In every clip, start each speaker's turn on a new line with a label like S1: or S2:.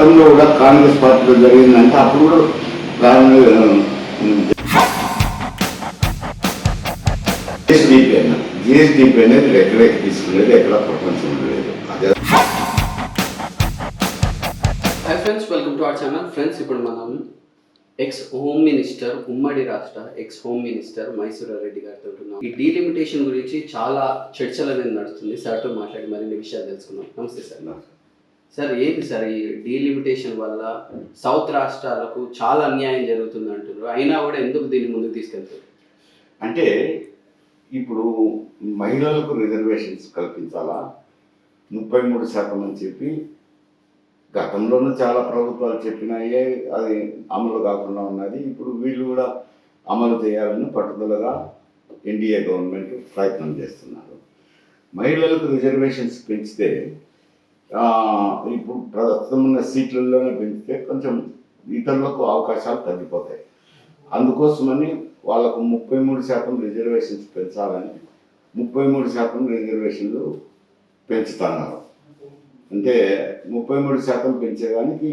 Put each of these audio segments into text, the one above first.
S1: గతంలో కూడా కాంగ్రెస్ పార్టీలో జరిగిందంటే అప్పుడు కూడా జిఎస్డిపి అనేది ఎక్కడెక్కడ తీసుకునేది ఎక్కడ ప్రపంచంలో లేదు. అదే
S2: friends, welcome to our channel. Friends, ఇప్పుడు మనం ఎక్స్ హోమ్ మినిస్టర్, ఉమ్మడి రాష్ట్ర X home minister Mysura Reddy గారితో ఉంటున్నాం. ఈ డీలిమిటేషన్ గురించి చాలా చర్చలు అనేది నడుస్తుంది. సార్తో మాట్లాడి మరిన్ని విషయాలు తెలుసుకున్నాం. నమస్తే సార్. సార్, ఏంటి సార్ ఈ డీలిమిటేషన్ వల్ల సౌత్ రాష్ట్రాలకు చాలా అన్యాయం జరుగుతుంది అంటున్నారు, అయినా కూడా ఎందుకు దీన్ని ముందుకు తీసుకెళ్తారు?
S1: అంటే ఇప్పుడు మహిళలకు రిజర్వేషన్స్ కల్పించాలా 33% అని చెప్పి గతంలోనూ చాలా ప్రభుత్వాలు చెప్పినాయే, అది అమలు కాకుండా ఉన్నది. ఇప్పుడు వీళ్ళు కూడా అమలు చేయాలని పట్టుదలగా ఎన్డీఏ గవర్నమెంట్ ప్రయత్నం చేస్తున్నారు. మహిళలకు రిజర్వేషన్స్ పెంచితే ఇప్పుడు ప్రస్తుతం ఉన్న సీట్లలోనే పెంచితే కొంచెం ఇతరులకు అవకాశాలు తగ్గిపోతాయి. అందుకోసమని వాళ్ళకు 33% రిజర్వేషన్స్ పెంచాలని 33% రిజర్వేషన్లు పెంచుతున్నారు. అంటే 33% పెంచేదానికి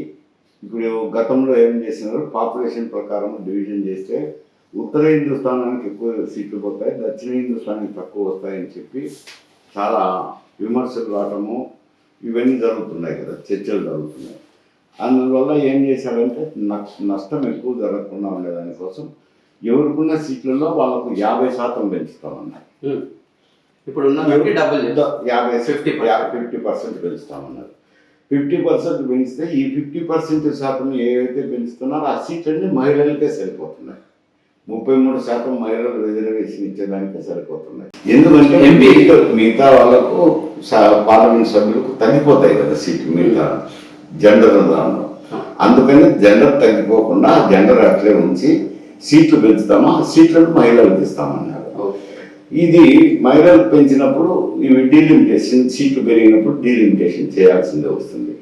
S1: ఇప్పుడు గతంలో ఏం చేసినారు, పాపులేషన్ ప్రకారం డివిజన్ చేస్తే ఉత్తర హిందుస్థానానికి ఎక్కువ సీట్లు పోతాయి, దక్షిణ హిందుస్థానానికి తక్కువ వస్తాయని చెప్పి చాలా విమర్శలు రావటము ఇవన్నీ జరుగుతున్నాయి కదా, చర్చలు జరుగుతున్నాయి. అందువల్ల ఏం చేశారంటే నష్టం ఎక్కువ జరగకుండా ఉండేదానికోసం ఎవరికున్న సీట్లలో వాళ్ళకు 50% పెంచుతామన్నారు.
S2: ఇప్పుడు
S1: 50% పెంచుతామన్నారు. 50% పెంచితే ఈ 50% ఏవైతే పెంచుతున్నారో ఆ సీట్లన్నీ మహిళలకే సరిపోతున్నాయి. 33% మహిళలు రిజర్వేషన్ ఇచ్చేదానికే సరిపోతున్నాయి. ఎందుకంటే మిగతా వాళ్ళకు పార్లమెంట్ సభ్యులకు తగ్గిపోతాయి కదా సీట్లు, మిగతా జెండర్ దానిలో. అందుకని జెండర్ తగ్గిపోకుండా జెండర్ అట్లే ఉంచి సీట్లు పెంచుతామా, సీట్లను మహిళలకు ఇస్తామన్నారు. ఇది మహిళలు పెంచినప్పుడు ఇవి డీలిమిటేషన్, సీట్లు పెరిగినప్పుడు డీలిమిటేషన్ చేయాల్సిందే వస్తుంది.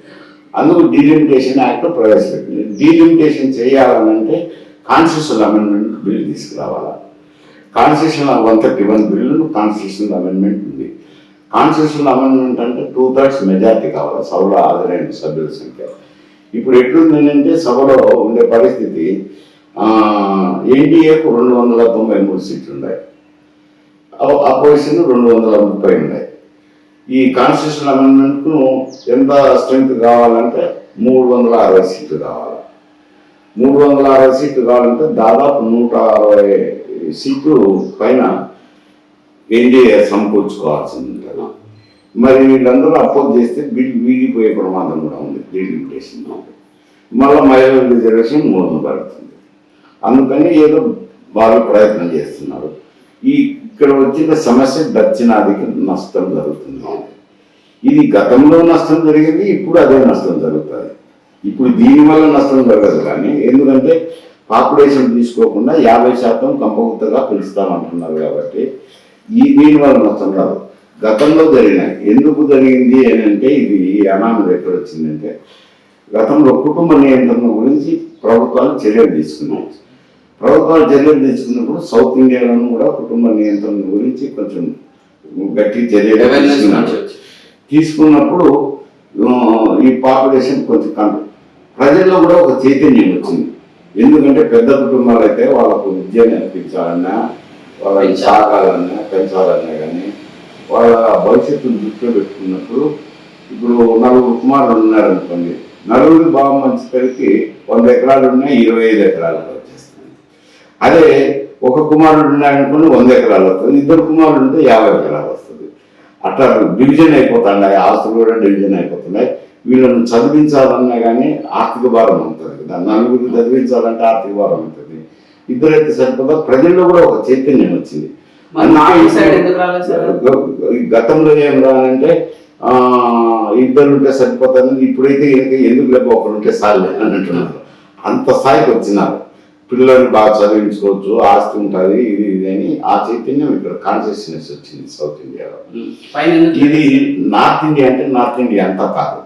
S1: అందుకు డీలిమిటేషన్ యాక్ట్ ప్రవేశపెట్టింది. డీలిమిటేషన్ చేయాలనంటే కాన్స్టిట్యూషనల్ అమెండ్మెంట్ బిల్ తీసుకురావాలా. కాన్స్టిట్యూషనల్ 131 బిల్లు కాన్స్టిట్యూషనల్ అమెండ్మెంట్ ఉంది. కాన్స్టిట్యూషనల్ అమెండ్మెంట్ అంటే 2/3 మెజార్టీ కావాలి సభలో హాజరైన సభ్యుల సంఖ్య. ఇప్పుడు ఎట్లుందంటే సభలో ఉండే పరిస్థితి, ఎన్డీఏకు 293 సీట్లు ఉన్నాయి, అపోజిషన్ 230 ఉన్నాయి. ఈ కాన్స్టిట్యూషనల్ అమెండ్మెంట్కు ఎంత స్ట్రెంగ్త్ కావాలంటే 360 సీట్లు కావాలి. 360 సీట్లు కావాలంటే దాదాపు 160 సీట్లు పైన ఎన్డీఏ సమకూర్చుకోవాల్సింది ఉంటుంది. మరి వీళ్ళందరూ అపోజ్ చేస్తే బిల్ వీగిపోయే ప్రమాదం కూడా ఉంది. డీలిమిటేషన్ మళ్ళీ మహిళల రిజర్వేషన్ 3 పడుతుంది. అందుకని ఏదో వాళ్ళు ప్రయత్నం చేస్తున్నారు. ఇక్కడ వచ్చిన సమస్య దక్షిణాదికి నష్టం జరుగుతుంది. ఇది గతంలో నష్టం జరిగింది, ఇప్పుడు అదే నష్టం జరుగుతుంది. ఇప్పుడు దీనివల్ల నష్టం జరగదు కానీ, ఎందుకంటే పాపులేషన్ తీసుకోకుండా 50% కంపగుత్తగా పెంచుతామంటున్నారు కాబట్టి దీనివల్ల నష్టం రాదు. గతంలో జరిగినాయి. ఎందుకు జరిగింది అని అంటే, ఇది అనామది ఎక్కడ వచ్చిందంటే, గతంలో కుటుంబ నియంత్రణ గురించి ప్రభుత్వాలు చర్యలు తీసుకున్నాయి. ప్రభుత్వాలు చర్యలు తీసుకున్నప్పుడు సౌత్ ఇండియాలోనూ కూడా కుటుంబ నియంత్రణ గురించి కొంచెం గట్టి చర్యలు తీసుకున్నప్పుడు ఈ పాపులేషన్ కొంచెం ప్రజల్లో కూడా ఒక చైతన్యం వచ్చింది. ఎందుకంటే పెద్ద కుటుంబాలు అయితే వాళ్ళకు విద్య నేర్పించాలన్నా, వాళ్ళని సాగాలన్నా, పెంచాలన్నా కానీ వాళ్ళ భవిష్యత్తును దృష్టిలో పెట్టుకున్నప్పుడు, ఇప్పుడు 4 కుమారులు ఉన్నారనుకోండి, 4 బాగా మంచి పెరిగి 100 ఎకరాలు ఉన్నాయి, 25 ఎకరాలు వచ్చేస్తుంది. అదే ఒక కుమారుడు ఉన్నాయనుకోండి 100 ఎకరాలు వస్తుంది, 2 కుమారులు ఉంటే 50 ఎకరాలు వస్తుంది. అట్లా డివిజన్ అయిపోతున్నాయి, ఆస్తులు కూడా డివిజన్ అయిపోతున్నాయి. వీళ్ళను చదివించాలన్నా కానీ ఆర్థిక భారం ఉంటుంది కదా, 4 చదివించాలంటే ఆర్థిక భారం ఉంటుంది. 2 అయితే సరిపోతా. ప్రజల్లో కూడా ఒక చైతన్యం వచ్చింది. గతంలో ఏం రానంటే 2 ఉంటే సరిపోతాను, ఇప్పుడైతే ఎందుకు లేక 1 ఉంటే సార్లే అని అంటున్నారు. అంత స్థాయికి వచ్చినారు. పిల్లల్ని బాగా చదివించుకోవచ్చు, ఆస్తి ఉంటుంది, ఇది అని ఆ చైతన్యం ఇక్కడ కాన్షియస్నెస్ వచ్చింది సౌత్ ఇండియాలో. ఇది నార్త్ ఇండియా అంటే నార్త్ ఇండియా అంతా కాదు.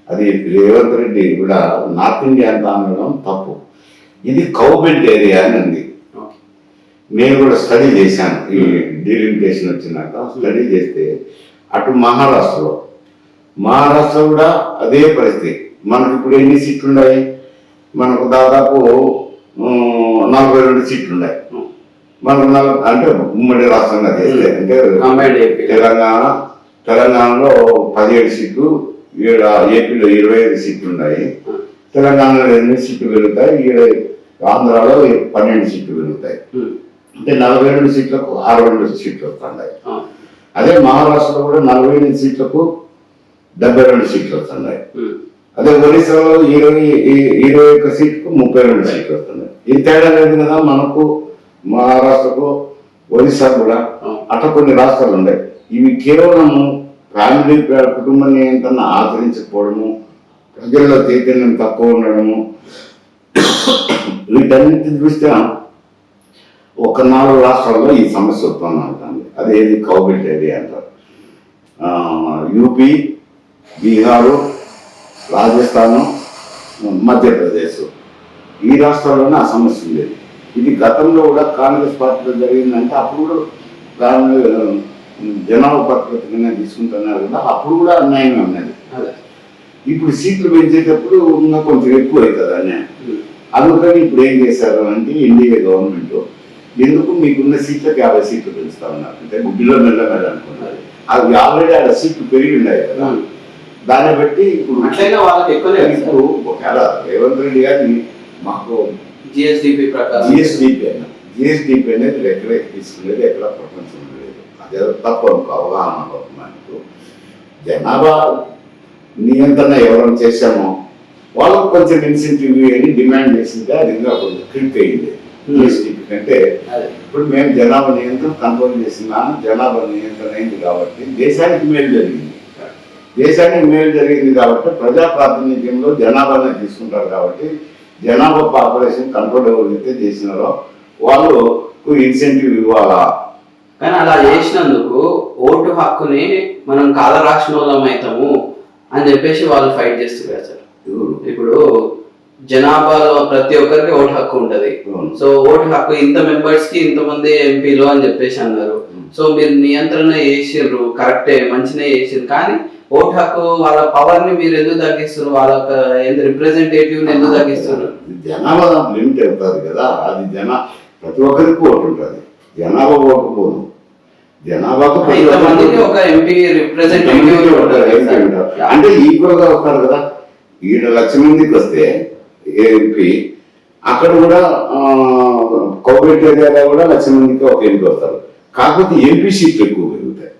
S1: అది రేవంత్ రెడ్డి కూడా నార్త్ ఇండియా అంతా అనడం తప్పు. ఇది కౌబెల్ట్ ఏరియా అని ఉంది. నేను కూడా స్టడీ చేశాను. ఈ డీలిమిటేషన్ వచ్చినాక స్టడీ చేస్తే అటు మహారాష్ట్ర కూడా అదే పరిస్థితి. మనకు ఇప్పుడు ఎన్ని సీట్లు ఉన్నాయి? మనకు దాదాపు 42 సీట్లు ఉన్నాయి. మనకు అంటే ఉమ్మడి రాష్ట్రంగా చేస్తే అంటే తెలంగాణలో 17 సీట్లు, ఏపీలో 25 సీట్లు ఉన్నాయి. తెలంగాణలో 8 సీట్లు పెరుగుతాయి, ఆంధ్రాలో 12 సీట్లు పెరుగుతాయి. అంటే 42 సీట్లకు 62 సీట్లు వస్తున్నాయి. అదే మహారాష్ట్రలో కూడా 48 సీట్లకు 72 సీట్లు వస్తున్నాయి. అదే ఒరిస్సాలో 21 సీట్లకు 32 సీట్లు వస్తున్నాయి. ఇది తేడా లేదు కదా మనకు, మహారాష్ట్రకు, ఒరిస్సా కూడా అట్లా కొన్ని రాష్ట్రాలు ఉన్నాయి. ఇవి కేవలం ఫ్యామిలీ కుటుంబ నియంత్రణ ఆచరించకపోవడము, ప్రజల్లో చైతన్యం తక్కువ ఉండడము, వీటన్నిటి దృష్ట్యా ఒక 4 రాష్ట్రాల్లో ఈ సమస్య ఉత్పన్నం అవుతుంది. అదేది కౌబిల్ట్ ఏరియా అంటారు. యూపీ, బీహారు, రాజస్థాను, మధ్యప్రదేశ్, ఈ రాష్ట్రాల్లోనే ఆ సమస్య ఉండేది. ఇది గతంలో కూడా కాంగ్రెస్ పార్టీలో జరిగిందంటే అప్పుడు కూడా జనాభా పత్రికగా తీసుకుంటున్నారు కదా, అప్పుడు కూడా అన్యాయంగా ఉన్నది. ఇప్పుడు సీట్లు పెంచేటప్పుడు ఇంకా కొంచెం ఎక్కువ అవుతుంది అన్యాయం. అందుకని ఇప్పుడు ఏం చేశారు అంటే ఎన్డీఏ గవర్నమెంట్ ఎందుకు మీకున్న సీట్లకు 50 సీట్లు పెంచుతా ఉన్నారు అంటే గుడ్డిలో మెల్లమెల్ల అనుకున్నారు. అవి ఆల్రెడీ ఆడ సీట్లు పెరిగి ఉన్నాయి కదా, దాన్ని బట్టి ఇప్పుడు ఇప్పుడు ఒకవేళ రేవంత్ రెడ్డి గారిని మాకు జిఎస్డిపి అనేది ఎక్కడ తీసుకునేది, ఎక్కడ ప్రపంచంలో లేదు. అదే తప్ప అవగాహన మనకు జనాభా నియంత్రణ ఎవరైనా చేశామో వాళ్ళకు కొంచెం ఇన్సెంటివ్ అని డిమాండ్ చేసింటే అది ఇంకా కొంచెం క్లిక్ అయ్యింది. జిఎస్డిపి కంటే ఇప్పుడు మేము జనాభా నియంత్రణ కంట్రోల్ చేసినాము, జనాభా నియంత్రణ అయింది కాబట్టి దేశానికి మేలు జరిగింది. దేశానికి మేలు జరిగింది కాబట్టి ప్రజా ప్రాతినిధ్యంలో జనాభాని తీసుకుంటారు కాబట్టి జనాభా పాపులేషన్ కంట్రోల్ ఎవరైతే చేసినారో వాళ్ళు ఇన్సెంటివ్ ఇవ్వాలా.
S2: కానీ అలా చేసినందుకు ఓటు హక్కుని మనం కాలరాక్షణోళం అవుతాము అని చెప్పేసి వాళ్ళు ఫైట్ చేస్తున్నారు సార్. ఇప్పుడు జనాభాలో ప్రతి ఒక్కరికి ఓటు హక్కు ఉంటది. సో ఓటు హక్కు ఇంత మెంబర్స్ కి ఇంతమంది ఎంపీలు అని చెప్పేసి అన్నారు. సో మీరు నియంత్రణ చేసిర్రు, కరెక్టే, మంచినే చేసిర్రు. కానీ ఓటు హక్కు వాళ్ళ పవర్ ని మీరు ఎందుకు తగ్గిస్తారు? వాళ్ళ రిప్రజెంటేటివ్ ఎందుకు తగ్గిస్తారు?
S1: జనాభా లిమిట్ అవుతుంది కదా, అది ప్రతి ఒక్కరికి ఓటు ఉంటుంది, జనాభా ఓటుకోదు. జనాభాకు
S2: ఒక ఎంపీ రిప్రజెంటేటివ్
S1: అంటే ఈక్వల్ గా వస్తారు కదా. 7 లక్షల మందికి వస్తే ఎంపీ, అక్కడ కూడా కోఆపరేట్ ఏరియాలో కూడా 1 లక్ష మందికి ఒక ఎంపీ వస్తారు. కాకపోతే ఎంపీ సీట్లు ఎక్కువ పెరుగుతాయి.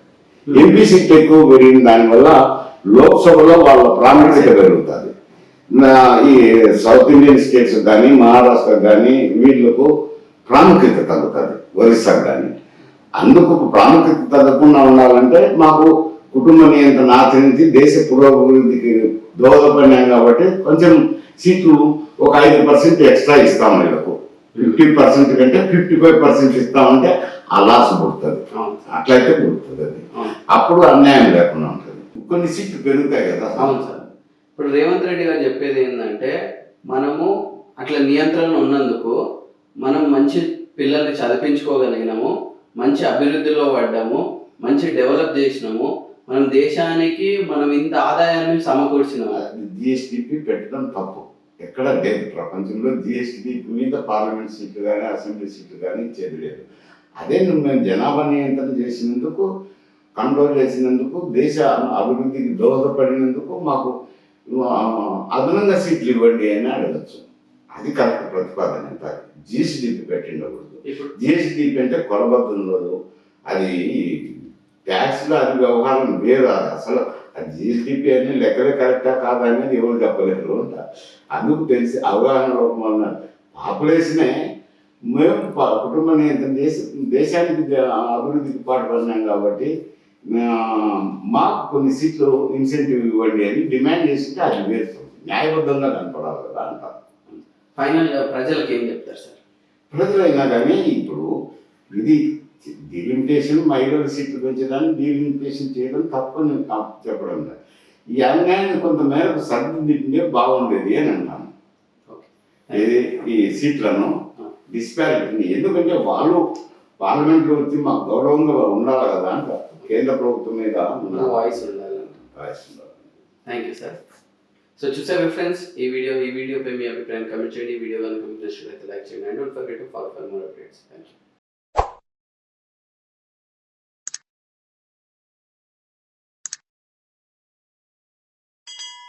S1: ఎంపీ సీట్లు ఎక్కువ పెరిగిన దానివల్ల లోక్సభలో వాళ్ళ ప్రాముఖ్యత పెరుగుతుంది. ఈ సౌత్ ఇండియన్ స్టేట్స్ కానీ, మహారాష్ట్ర కానీ వీళ్ళకు ప్రాముఖ్యత తగ్గుతుంది, ఒరిస్సాకు కానీ. అందుకు ప్రాముఖ్యత తగ్గకుండా ఉండాలంటే మాకు కుటుంబ నియంత్రణ ఆచరించి దేశ పురోభివృద్ధికి దోహదపడినాం కాబట్టి కొంచెం సీట్లు ఒక 5% ఎక్స్ట్రా ఇస్తాం. వీళ్ళకు 50% కంటే 55% ఇస్తామంటే ఆ లాస్ పుడుతుంది. అట్లయితే పుడుతుంది, అది అప్పుడు అన్యాయం లేకుండా ఉంటుంది. కొన్ని సీట్లు పెరుగుతాయి కదా.
S2: అవును సార్. ఇప్పుడు రేవంత్ రెడ్డి గారు చెప్పేది ఏంటంటే మనము అట్లా నియంత్రణ ఉన్నందుకు మనం మంచి పిల్లల్ని చదివించుకోగలిగినాము, మంచి అభివృద్ధిలో పడ్డాము, మంచి డెవలప్ చేసినాము, మనం దేశానికి మనం ఇంత ఆదాయాన్ని సమకూర్చినాము.
S1: జిఎస్డిపి పెట్టడం తప్పు ఎక్కడ లేదు ప్రపంచంలో. జిఎస్డిపి మీద పార్లమెంట్ సీట్లు కానీ, అసెంబ్లీ సీట్లు కానీ ఇచ్చేది లేదు. అదే మేము జనాభా నియంత్రణ చేసినందుకు, కంట్రోల్ చేసినందుకు, దేశ అభివృద్ధికి దోహదపడినందుకు మాకు అదనంగా సీట్లు ఇవ్వండి అని అడగచ్చు. అది కరెక్ట్ ప్రతిపాదన. ఎంత జిఎస్డిపి పెట్టిండకూడదు. జిఎస్డిపి అంటే కొలబద్దలు, అది ట్యాక్స్లో అది వ్యవహారం వేరు. అది అసలు అది జిఎస్డిపి అని లెక్కలే కరెక్టా కాదా అనేది ఎవరు చెప్పలేరు అంట. అందుకు తెలిసి అవగాహన లోపం వలన పాపులేషనే మేము కుటుంబ నియంత్రణ చేసి దేశానికి అభివృద్ధికి పాటుపడినాం కాబట్టి మాకు కొన్ని సీట్లు ఇన్సెంటివ్ ఇవ్వండి అని డిమాండ్ చేస్తుంటే అది వేస్తుంది, న్యాయబద్ధంగా కనపడాలి కదా అంటారు.
S2: ఫైనల్ ప్రజలకు ఏం చెప్తారు సార్?
S1: ప్రజలైనా కానీ ఇప్పుడు ఇది డిలిమిటేషన్, మహిళల సీట్లు పెంచేదాన్ని డిలిమిటేషన్ చేయడం తప్పని చెప్పడం లేదు. ఈ అన్యాయాన్ని కొంత మేరకు సర్దిద్దింటే బాగుండేది అని అంటాను. ఈ సీట్లను డిస్పారిటీని, ఎందుకంటే వాళ్ళు పార్లమెంట్లో వచ్చి మాకు గౌరవంగా ఉండాలి కదా అంట. కేంద్ర ప్రభుత్వం మీద
S2: వాయిస్ ఉండాలి.
S1: వాయిస్ ఉండాలి.
S2: Thank you sir. సో చూసారు ఫ్రెండ్స్, ఈ వీడియోపై మీ అభిప్రాయం కమెంట్ చేయండి. ఈ వీడియో కనుక మీకు నచ్చినట్లయితే లైక్ చేయండి. And don't forget to follow for more updates. Thank you.